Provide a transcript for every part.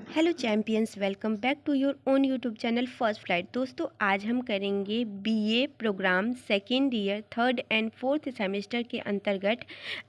Hello champions, welcome back to your own YouTube channel first flight. दोस्तों, आज हम करेंगे BA programme second year third and fourth semester के अंतर्गत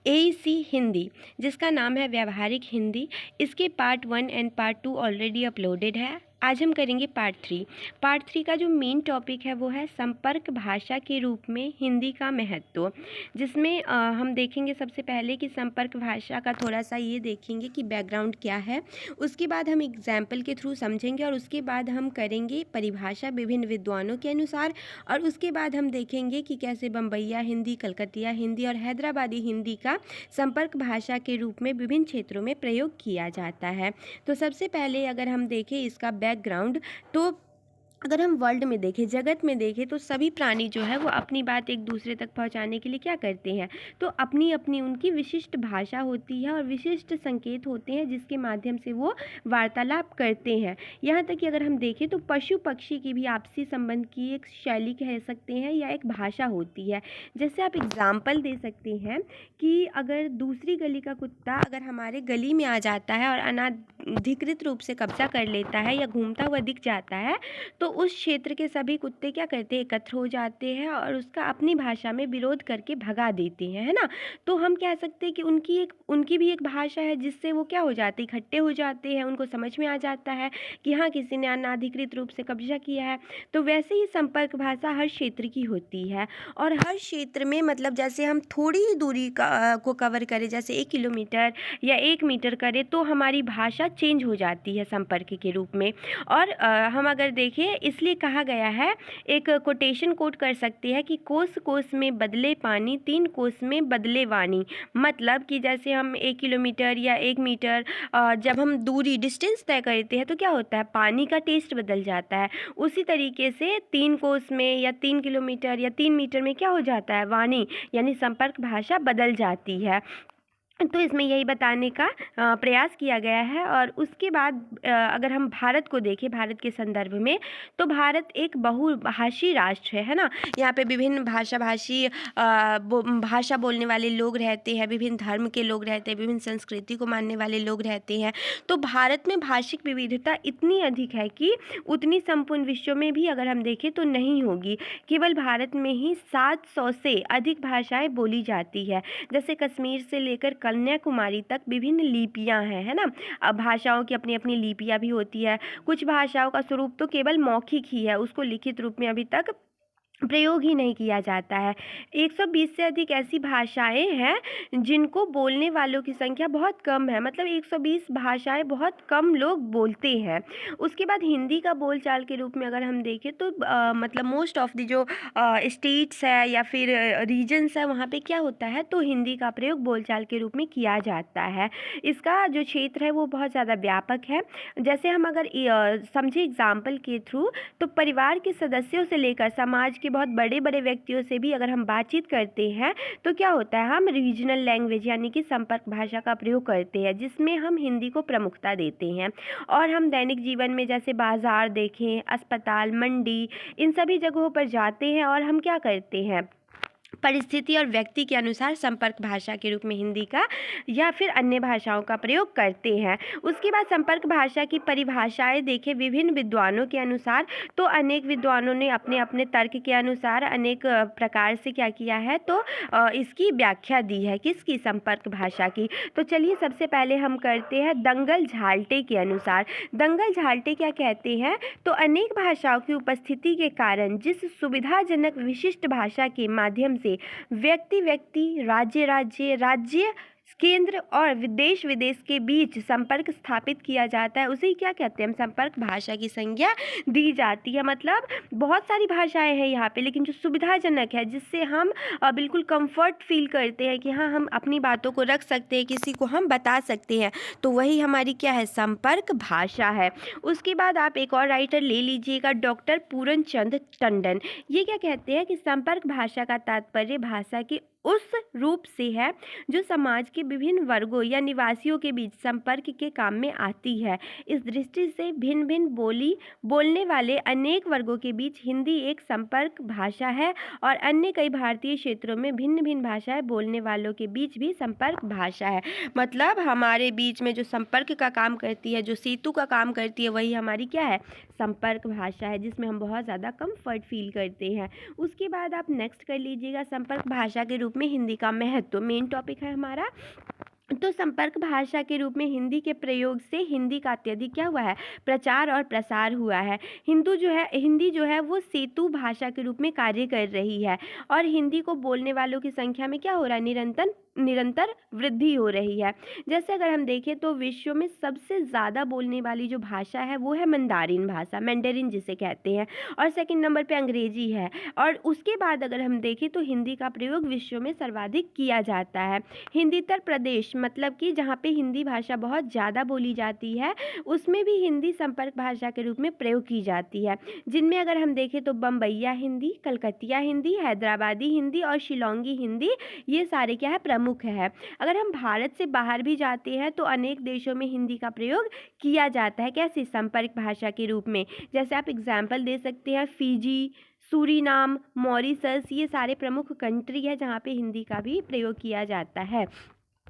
AEC Hindi, जिसका नाम है व्यावहारिक हिंदी। इसके part 1 and part 2 already uploaded है। आज हम करेंगे पार्ट 3। पार्ट 3 का जो मेन टॉपिक है वो है संपर्क भाषा के रूप में हिंदी का महत्व, जिसमें हम देखेंगे सबसे पहले कि संपर्क भाषा का थोड़ा सा ये देखेंगे कि बैकग्राउंड क्या है। उसके बाद हम एग्जाम्पल के थ्रू समझेंगे और उसके बाद हम करेंगे परिभाषा विभिन्न विद्वानों के अनुसार। और उसके बाद हम देखेंगे कि कैसे बम्बईया हिंदी, कलकतिया हिंदी और हैदराबादी हिंदी का संपर्क भाषा के रूप में विभिन्न क्षेत्रों में प्रयोग किया जाता है। तो सबसे पहले अगर हम देखें इसका बैकग्राउंड, तो अगर हम वर्ल्ड में देखें, जगत में देखें, तो सभी प्राणी जो है वो अपनी बात एक दूसरे तक पहुंचाने के लिए क्या करते हैं, तो अपनी अपनी उनकी विशिष्ट भाषा होती है और विशिष्ट संकेत होते हैं जिसके माध्यम से वो वार्तालाप करते हैं। यहाँ तक कि अगर हम देखें तो पशु पक्षी की भी आपसी संबंध की एक शैली कह सकते हैं या एक भाषा होती है। जैसे आप एग्जाम्पल दे सकते हैं कि अगर दूसरी गली का कुत्ता अगर हमारे गली में आ जाता है और अनाधिकृत रूप से कब्जा कर लेता है या घूमता हुआ दिख जाता है, तो उस क्षेत्र के सभी कुत्ते क्या करते हैं, एकत्र हो जाते हैं और उसका अपनी भाषा में विरोध करके भगा देते हैं, है ना। तो हम कह सकते हैं कि उनकी भी एक भाषा है जिससे वो क्या हो जाते हैं, इकट्ठे हो जाते हैं। उनको समझ में आ जाता है कि हाँ, किसी ने अनाधिकृत रूप से कब्जा किया है। तो वैसे ही संपर्क भाषा हर क्षेत्र की होती है और हर क्षेत्र में मतलब जैसे हम थोड़ी ही दूरी को कवर करें, जैसे 1 किलोमीटर या 1 मीटर करें, तो हमारी भाषा चेंज हो जाती है संपर्क के रूप में। और हम अगर देखें, इसलिए कहा गया है, एक कोटेशन कोट कर सकते हैं कि कोस कोस में बदले पानी, 3 कोस में बदले वाणी। मतलब कि जैसे हम 1 किलोमीटर या 1 मीटर जब हम दूरी डिस्टेंस तय करते हैं तो क्या होता है, पानी का टेस्ट बदल जाता है। उसी तरीके से 3 कोस में या 3 किलोमीटर या 3 मीटर में क्या हो जाता है, वाणी यानी संपर्क भाषा बदल जाती है। तो इसमें यही बताने का प्रयास किया गया है। और उसके बाद अगर हम भारत को देखें, भारत के संदर्भ में, तो भारत एक बहुभाषी राष्ट्र है ना। यहाँ पे विभिन्न भाषा बोलने वाले लोग रहते हैं, विभिन्न धर्म के लोग रहते हैं, विभिन्न संस्कृति को मानने वाले लोग रहते हैं। तो भारत में भाषिक विविधता इतनी अधिक है कि उतनी संपूर्ण विश्व में भी अगर हम देखें तो नहीं होगी। केवल भारत में ही 700 से अधिक भाषाएं बोली जाती है। जैसे कश्मीर से लेकर कन्याकुमारी तक विभिन्न लिपियां हैं, है ना। अब भाषाओं की अपनी अपनी लिपियां भी होती है। कुछ भाषाओं का स्वरूप तो केवल मौखिक ही है, उसको लिखित रूप में अभी तक प्रयोग ही नहीं किया जाता है। 120 से अधिक ऐसी भाषाएं हैं जिनको बोलने वालों की संख्या बहुत कम है। मतलब 120 भाषाएं बहुत कम लोग बोलते हैं। उसके बाद हिंदी का बोलचाल के रूप में अगर हम देखें तो मतलब मोस्ट ऑफ द जो स्टेट्स है या फिर रीजन्स है, वहाँ पे क्या होता है, तो हिंदी का प्रयोग बोलचाल के रूप में किया जाता है। इसका जो क्षेत्र है वो बहुत ज़्यादा व्यापक है। जैसे हम अगर समझे एग्जाम्पल के थ्रू, तो परिवार के सदस्यों से लेकर समाज के बहुत बड़े बड़े व्यक्तियों से भी अगर हम बातचीत करते हैं तो क्या होता है, हम रीजनल लैंग्वेज यानी कि संपर्क भाषा का प्रयोग करते हैं, जिसमें हम हिंदी को प्रमुखता देते हैं। और हम दैनिक जीवन में जैसे बाजार देखें, अस्पताल, मंडी, इन सभी जगहों पर जाते हैं और हम क्या करते हैं, परिस्थिति और व्यक्ति के अनुसार संपर्क भाषा के रूप में हिंदी का या फिर अन्य भाषाओं का प्रयोग करते हैं। उसके बाद संपर्क भाषा की परिभाषाएं देखें विभिन्न विद्वानों के अनुसार, तो अनेक विद्वानों ने अपने अपने तर्क के अनुसार अनेक प्रकार से क्या किया है, तो इसकी व्याख्या दी है, किसकी, संपर्क भाषा की। तो चलिए सबसे पहले हम करते हैं दंगल झाल्टे के अनुसार। दंगल झाल्टे क्या कहते हैं, तो अनेक भाषाओं की उपस्थिति के कारण जिस सुविधाजनक विशिष्ट भाषा के माध्यम से व्यक्ति राज्य केंद्र और देश विदेश के बीच संपर्क स्थापित किया जाता है, उसे क्या कहते हैं, हम संपर्क भाषा की संज्ञा दी जाती है। मतलब बहुत सारी भाषाएं हैं यहाँ पे, लेकिन जो सुविधाजनक है, जिससे हम बिल्कुल कंफर्ट फील करते हैं कि हाँ, हम अपनी बातों को रख सकते हैं, किसी को हम बता सकते हैं, तो वही हमारी क्या है, संपर्क भाषा है। उसके बाद आप एक और राइटर ले लीजिएगा, डॉक्टर पूरन चंद टंडन। ये क्या कहते हैं कि संपर्क भाषा का तात्पर्य भाषा के उस रूप से है जो समाज के विभिन्न वर्गों या निवासियों के बीच संपर्क के काम में आती है। इस दृष्टि से भिन्न भिन्न बोलने वाले अनेक वर्गों के बीच हिंदी एक संपर्क भाषा है और अन्य कई भारतीय क्षेत्रों में भिन्न भिन्न भाषाएं बोलने वालों के बीच भी संपर्क भाषा है। मतलब हमारे बीच में जो संपर्क का काम करती है, जो सेतु का काम करती है, वही हमारी क्या है, संपर्क भाषा है, जिसमें हम बहुत ज़्यादा कंफर्ट फील करते हैं। उसके बाद आप नेक्स्ट कर लीजिएगा संपर्क भाषा के रूप में हिंदी का महत्व, मेन टॉपिक है हमारा। तो संपर्क भाषा के रूप में हिंदी के प्रयोग से हिंदी का अत्यधिक क्या हुआ है, प्रचार और प्रसार हुआ है। हिंदी जो है वो सेतु भाषा के रूप में कार्य कर रही है और हिंदी को बोलने वालों की संख्या में क्या हो रहा है, निरंतर वृद्धि हो रही है। जैसे अगर हम देखें तो विश्व में सबसे ज़्यादा बोलने वाली जो भाषा है वो है मंदारिन भाषा, मैंडेरिन जिसे कहते हैं, और सेकंड नंबर पे अंग्रेजी है। और उसके बाद अगर हम देखें तो हिंदी का प्रयोग विश्व में सर्वाधिक किया जाता है। हिंदीतर प्रदेश मतलब कि जहाँ पे हिंदी भाषा बहुत ज़्यादा बोली जाती है उसमें भी हिंदी संपर्क भाषा के रूप में प्रयोग की जाती है, जिनमें अगर हम देखें तो बम्बईया हिंदी, कलकतिया हिंदी, हैदराबादी हिंदी और शिलोंगी हिंदी, ये सारे क्या है, प्रमुख है। अगर हम भारत से बाहर भी जाते हैं तो अनेक देशों में हिंदी का प्रयोग किया जाता है, कैसे, संपर्क भाषा के रूप में। जैसे आप एग्जाम्पल दे सकते हैं फिजी, सूरीनाम, मॉरिशस, ये सारे प्रमुख कंट्री है जहाँ पे हिंदी का भी प्रयोग किया जाता है।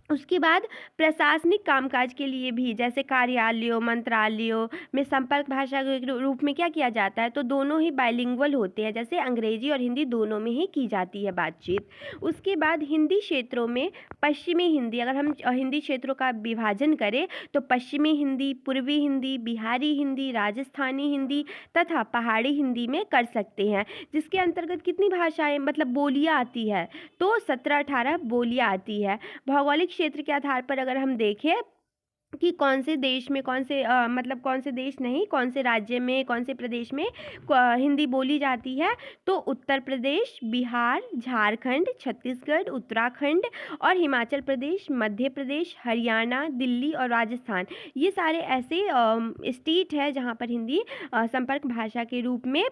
उसके बाद प्रशासनिक कामकाज के लिए भी, जैसे कार्यालयों, मंत्रालयों में संपर्क भाषा के रूप में क्या किया जाता है, तो दोनों ही बाइलिंगुअल होते हैं, जैसे अंग्रेजी और हिंदी दोनों में ही की जाती है बातचीत। उसके बाद हिंदी क्षेत्रों में पश्चिमी हिंदी, अगर हम हिंदी क्षेत्रों का विभाजन करें तो पश्चिमी हिंदी, पूर्वी हिंदी, बिहारी हिंदी, राजस्थानी हिंदी तथा पहाड़ी हिंदी में कर सकते हैं, जिसके अंतर्गत कितनी भाषाएं मतलब बोलियां आती है, तो 17-18 बोलियां आती है। भौगोलिक क्षेत्र के आधार पर अगर हम देखें कि कौन से देश में कौन से कौन से राज्य में, कौन से प्रदेश में हिंदी बोली जाती है, तो उत्तर प्रदेश, बिहार, झारखंड, छत्तीसगढ़, उत्तराखंड और हिमाचल प्रदेश, मध्य प्रदेश, हरियाणा, दिल्ली और राजस्थान, ये सारे ऐसे स्टेट है जहाँ पर हिंदी संपर्क भाषा के रूप में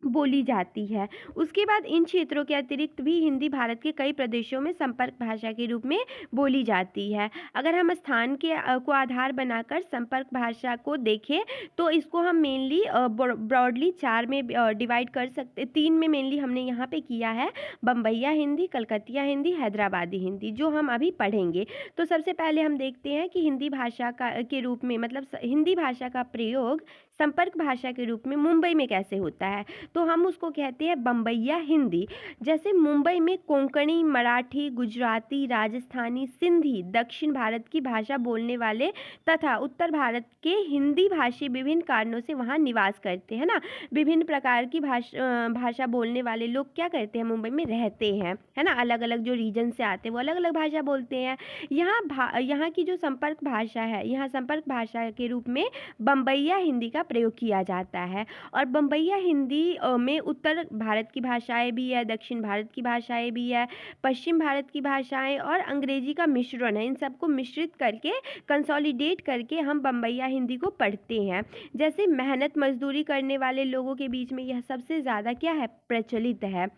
बोली जाती है। उसके बाद इन क्षेत्रों के अतिरिक्त भी हिंदी भारत के कई प्रदेशों में संपर्क भाषा के रूप में बोली जाती है। अगर हम स्थान के को आधार बनाकर संपर्क भाषा को देखें तो इसको हम मेनली ब्रॉडली 4 में डिवाइड कर सकते, 3 में मेनली हमने यहाँ पे किया है, बम्बईया हिंदी, कलकतिया हिंदी, हैदराबादी हिंदी, जो हम अभी पढ़ेंगे। तो सबसे पहले हम देखते हैं कि हिंदी भाषा के रूप में मतलब हिंदी भाषा का प्रयोग संपर्क भाषा के रूप में मुंबई में कैसे होता है, तो हम उसको कहते हैं बम्बईया हिंदी। जैसे मुंबई में कोंकणी, मराठी, गुजराती, राजस्थानी, सिंधी, दक्षिण भारत की भाषा बोलने वाले तथा उत्तर भारत के हिंदी भाषी विभिन्न कारणों से वहाँ निवास करते हैं ना, विभिन्न प्रकार की भाषा बोलने वाले लोग क्या करते हैं, मुंबई में रहते हैं, है ना, अलग अलग जो रीजन से आते हैं वो अलग अलग भाषा बोलते हैं। यहाँ की जो संपर्क भाषा है, यहाँ संपर्क भाषा के रूप में बम्बईया हिंदी का प्रयोग किया जाता है। और बम्बईया हिंदी में उत्तर भारत की भाषाएं भी है, दक्षिण भारत की भाषाएं भी है, पश्चिम भारत की भाषाएं और अंग्रेजी का मिश्रण है। इन सबको मिश्रित करके, कंसोलिडेट करके हम बम्बईया हिंदी को पढ़ते हैं। जैसे मेहनत मजदूरी करने वाले लोगों के बीच में यह सबसे ज़्यादा क्या है, प्रचलित है।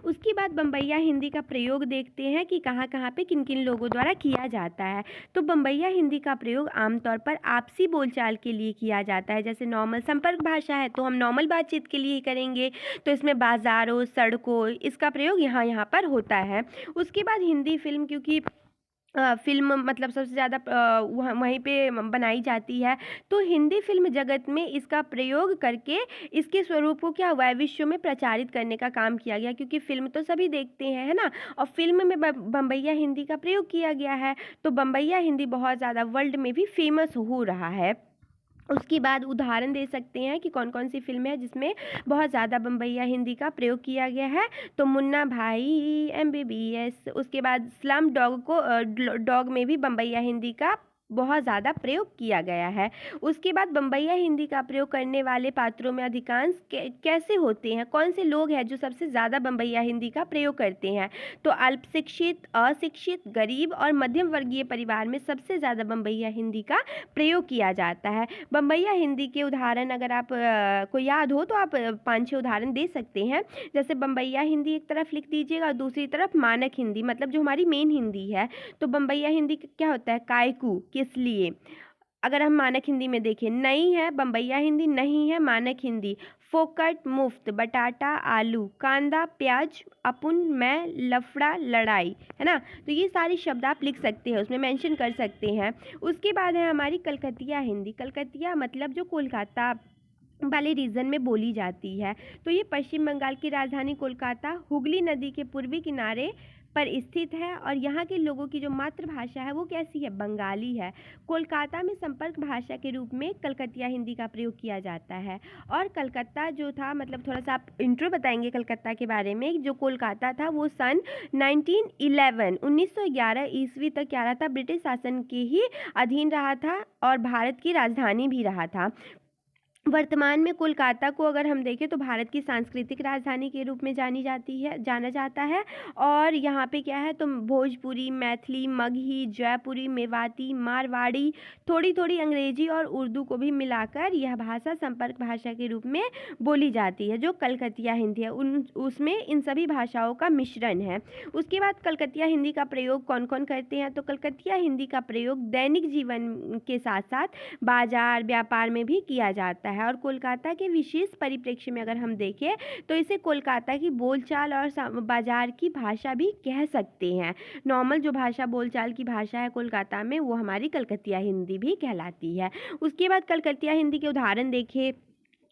उसके बाद बम्बईया हिंदी का प्रयोग देखते हैं कि कहाँ कहाँ पे किन किन लोगों द्वारा किया जाता है। तो बम्बईया हिंदी का प्रयोग आमतौर पर आपसी बोलचाल के लिए किया जाता है। जैसे नॉर्मल संपर्क भाषा है तो हम नॉर्मल बातचीत के लिए ही करेंगे, तो इसमें बाज़ारों, सड़कों, इसका प्रयोग यहाँ पर होता है। उसके बाद हिंदी फिल्म, क्योंकि फिल्म मतलब सबसे ज़्यादा वहीं पे बनाई जाती है, तो हिंदी फिल्म जगत में इसका प्रयोग करके इसके स्वरूप को क्या हुआ है, विश्व में प्रचारित करने का काम किया गया, क्योंकि फिल्म तो सभी देखते हैं, है ना, और फिल्म में बम्बईया हिंदी का प्रयोग किया गया है, तो बम्बईया हिंदी बहुत ज़्यादा वर्ल्ड में भी फेमस हो रहा है। उसके बाद उदाहरण दे सकते हैं कि कौन कौन सी फिल्म है जिसमें बहुत ज़्यादा बम्बईया हिंदी का प्रयोग किया गया है, तो मुन्ना भाई, MBBS, उसके बाद स्लम डॉग में भी बम्बईया हिंदी का बहुत ज़्यादा प्रयोग किया गया है। उसके बाद बम्बईया हिंदी का प्रयोग करने वाले पात्रों में अधिकांश कैसे होते हैं, कौन से लोग हैं जो सबसे ज़्यादा बम्बईया हिंदी का प्रयोग करते हैं? तो अल्प शिक्षित, अशिक्षित, गरीब और मध्यम वर्गीय परिवार में सबसे ज़्यादा बम्बईया हिंदी का प्रयोग किया जाता है। बम्बईया हिंदी के उदाहरण अगर आप को याद हो तो आप 5-6 उदाहरण दे सकते हैं। जैसे बम्बईया हिंदी एक तरफ लिख दीजिएगा और दूसरी तरफ मानक हिंदी, मतलब जो हमारी मेन हिंदी है। तो बम्बईया हिंदी क्या होता है? कायकू, किस लिए। अगर हम मानक हिंदी में देखें, नहीं है बम्बईया हिंदी, नहीं है मानक हिंदी। फोकट, मुफ्त, बटाटा, आलू, कांदा, प्याज, अपुन, मैं, लफड़ा, लड़ाई, है ना। तो ये सारे शब्द आप लिख सकते हैं, उसमें मेंशन कर सकते हैं। उसके बाद है हमारी कलकतिया हिंदी। कलकतिया मतलब जो कोलकाता वाले रीजन में बोली जाती है। तो ये पश्चिम बंगाल की राजधानी कोलकाता, हुगली नदी के पूर्वी किनारे पर स्थित है और यहाँ के लोगों की जो मातृभाषा है वो कैसी है? बंगाली है। कोलकाता में संपर्क भाषा के रूप में कलकतिया हिंदी का प्रयोग किया जाता है। और कलकत्ता जो था, मतलब थोड़ा सा आप इंट्रो बताएंगे कलकत्ता के बारे में। जो कोलकाता था वो सन 1911 ईस्वी तक क्या रहा था? ब्रिटिश शासन के ही अधीन रहा था और भारत की राजधानी भी रहा था। वर्तमान में कोलकाता को अगर हम देखें तो भारत की सांस्कृतिक राजधानी के रूप में जाना जाता है। और यहाँ पे क्या है? तो भोजपुरी, मैथिली, मगही, जयपुरी, मेवाती, मारवाड़ी, थोड़ी थोड़ी अंग्रेजी और उर्दू को भी मिलाकर यह भाषा संपर्क भाषा के रूप में बोली जाती है। जो कलकतिया हिंदी है उसमें इन सभी भाषाओं का मिश्रण है। उसके बाद कलकतिया हिंदी का प्रयोग कौन कौन करते हैं? तो कलकतिया हिंदी का प्रयोग दैनिक जीवन के साथ साथ बाजार, व्यापार में भी किया जाता है। और कोलकाता के विशेष परिप्रेक्ष्य में अगर हम देखें तो इसे कोलकाता की बोलचाल और बाजार की भाषा भी कह सकते हैं। नॉर्मल जो भाषा बोलचाल की भाषा है कोलकाता में वो हमारी कलकतिया हिंदी भी कहलाती है। उसके बाद कलकतिया हिंदी के उदाहरण देखें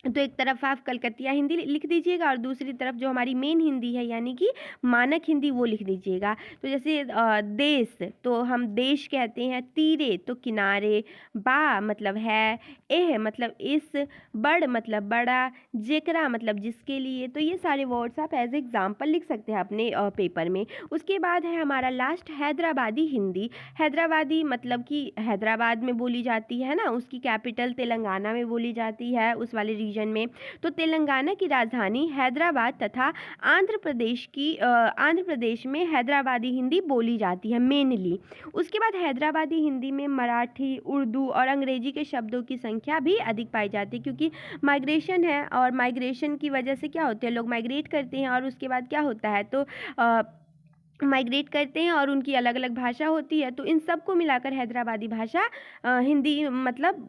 तो एक तरफ आप कलकतिया हिंदी लिख दीजिएगा और दूसरी तरफ जो हमारी मेन हिंदी है यानी कि मानक हिंदी वो लिख दीजिएगा। तो जैसे देश तो हम देश कहते हैं, तीरे तो किनारे, बा मतलब है, एह मतलब इस, बड़ मतलब बड़ा, जेकरा मतलब जिसके लिए। तो ये सारे वर्ड्स आप एज एग्जाम्पल लिख सकते हैं अपने पेपर में। उसके बाद है हमारा लास्ट हैदराबादी हिंदी। हैदराबादी मतलब कि हैदराबाद में बोली जाती है ना, उसकी कैपिटल तेलंगाना में बोली जाती है, उस वाले रीजन में। तो तेलंगाना की राजधानी हैदराबाद तथा आंध्र प्रदेश में हैदराबादी हिंदी बोली जाती है मेनली। उसके बाद हैदराबादी हिंदी में मराठी, उर्दू और अंग्रेजी के शब्दों की संख्या भी अधिक पाई जाती है, क्योंकि माइग्रेशन है और माइग्रेशन की वजह से क्या होते हैं, लोग माइग्रेट करते हैं और उसके बाद क्या होता है तो माइग्रेट करते हैं और उनकी अलग अलग भाषा होती है। तो इन सब को मिलाकर हैदराबादी भाषा हिंदी मतलब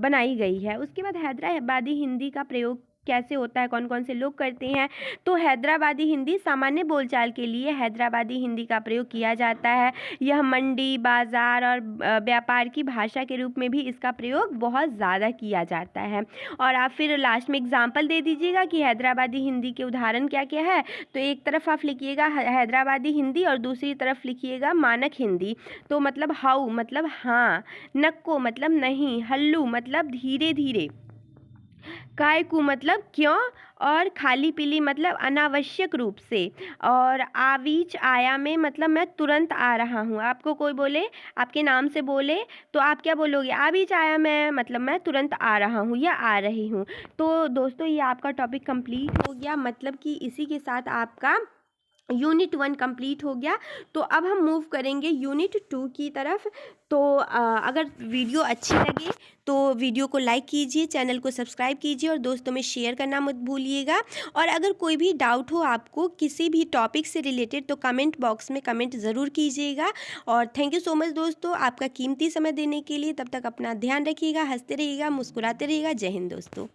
बनाई गई है। उसके बाद हैदराबादी हिंदी का प्रयोग कैसे होता है, कौन कौन से लोग करते हैं? तो हैदराबादी हिंदी सामान्य बोलचाल के लिए हैदराबादी हिंदी का प्रयोग किया जाता है। यह मंडी, बाजार और व्यापार की भाषा के रूप में भी इसका प्रयोग बहुत ज़्यादा किया जाता है। और आप फिर लास्ट में एग्जाम्पल दे दीजिएगा कि हैदराबादी हिंदी के उदाहरण क्या क्या है। तो एक तरफ आप लिखिएगा हैदराबादी हिंदी और दूसरी तरफ लिखिएगा मानक हिंदी। तो मतलब हाउ मतलब हाँ, नक्को मतलब नहीं, हल्लू मतलब धीरे धीरे, कायकू मतलब क्यों, और खाली पीली मतलब अनावश्यक रूप से, और आवीच आया में मतलब मैं तुरंत आ रहा हूँ। आपको कोई बोले, आपके नाम से बोले तो आप क्या बोलोगे? आवीच आया मैं मतलब मैं तुरंत आ रहा हूँ या आ रही हूँ। तो दोस्तों ये आपका टॉपिक कंप्लीट हो गया, मतलब कि इसी के साथ आपका यूनिट 1 कंप्लीट हो गया। तो अब हम मूव करेंगे यूनिट 2 की तरफ। तो अगर वीडियो अच्छी लगे तो वीडियो को लाइक कीजिए, चैनल को सब्सक्राइब कीजिए और दोस्तों में शेयर करना मत भूलिएगा। और अगर कोई भी डाउट हो आपको किसी भी टॉपिक से रिलेटेड तो कमेंट बॉक्स में कमेंट ज़रूर कीजिएगा। और थैंक यू सो मच दोस्तों आपका कीमती समय देने के लिए। तब तक अपना ध्यान रखिएगा, हंसते रहिएगा, मुस्कुराते रहिएगा। जय हिंद दोस्तों।